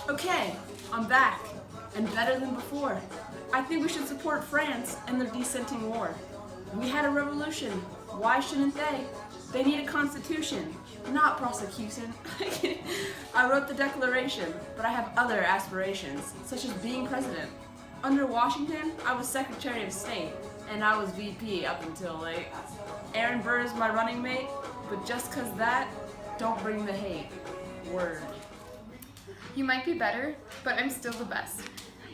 Okay, I'm back, and better than before. I think we should support France in their dissenting war. We had a revolution. Why shouldn't they? They need a constitution, not prosecution. I wrote the Declaration, but I have other aspirations, such as being president. Under Washington, I was Secretary of State, and I was VP up until late. Aaron Burr is my running mate, but just 'cause that, don't bring the hate. Word. You might be better, but I'm still the best.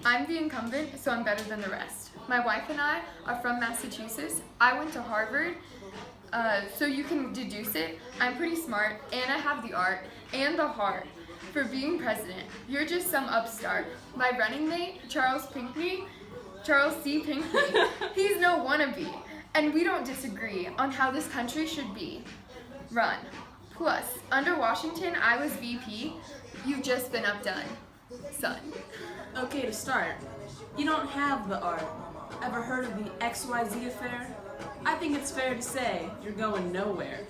I'm the incumbent, so I'm better than the rest. My wife and I are from Massachusetts. I went to Harvard, so you can deduce it. I'm pretty smart, and I have the art and the heart for being president. You're just some upstart. My running mate, Charles C. Pinckney, he's no wannabe, and we don't disagree on how this country should be run. Plus, under Washington, I was VP. You've just been updone, son. Okay, to start, you don't have the art. Ever heard of the XYZ affair? I think it's fair to say you're going nowhere.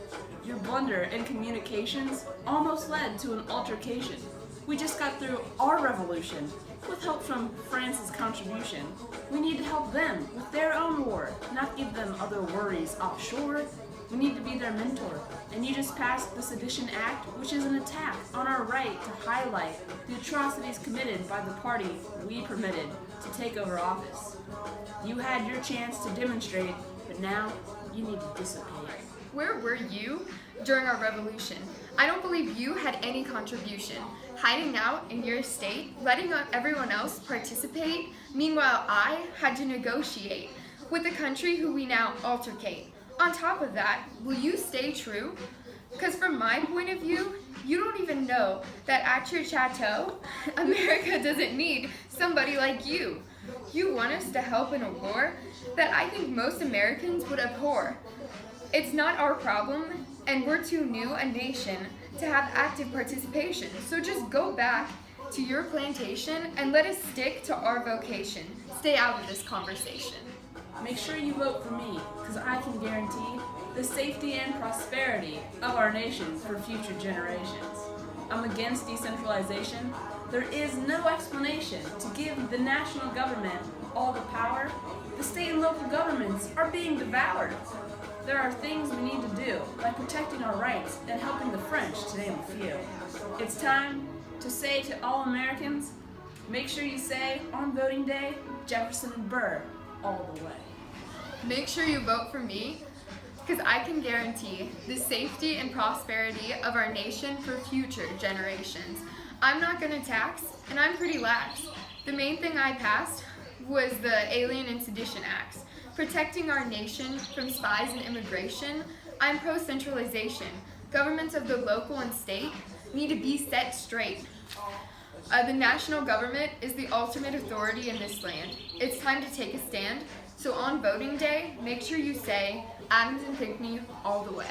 Your blunder in communications almost led to an altercation. We just got through our revolution with help from France's contribution. We need to help them with their own war, not give them other worries offshore. We need to be their mentor, and you just passed the Sedition Act, which is an attack on our right to highlight the atrocities committed by the party we permitted to take over office. You had your chance to demonstrate, but now you need to dissipate. Where were you during our revolution? I don't believe you had any contribution. Hiding out in your state, letting everyone else participate. Meanwhile, I had to negotiate with the country who we now altercate. On top of that, will you stay true? Because from my point of view, you don't even know that at your chateau, America doesn't need somebody like you. You want us to help in a war that I think most Americans would abhor. It's not our problem, and we're too new a nation to have active participation. So just go back to your plantation and let us stick to our vocation. Stay out of this conversation. Make sure you vote for me, because I can guarantee the safety and prosperity of our nation for future generations. I'm against decentralization. There is no explanation to give the national government all the power. The state and local governments are being devoured. There are things we need to do, like protecting our rights and helping the French, to name a few. It's time to say to all Americans, make sure you say on voting day, Jefferson and Burr all the way. Make sure you vote for me, because I can guarantee the safety and prosperity of our nation for future generations. I'm not going to tax, and I'm pretty lax. The main thing I passed was the Alien and Sedition Acts, protecting our nation from spies and immigration. I'm pro-centralization. Governments of the local and state need to be set straight. The national government is the ultimate authority in this land. It's time to take a stand. So on voting day, make sure you say Adams and Pinckney all the way.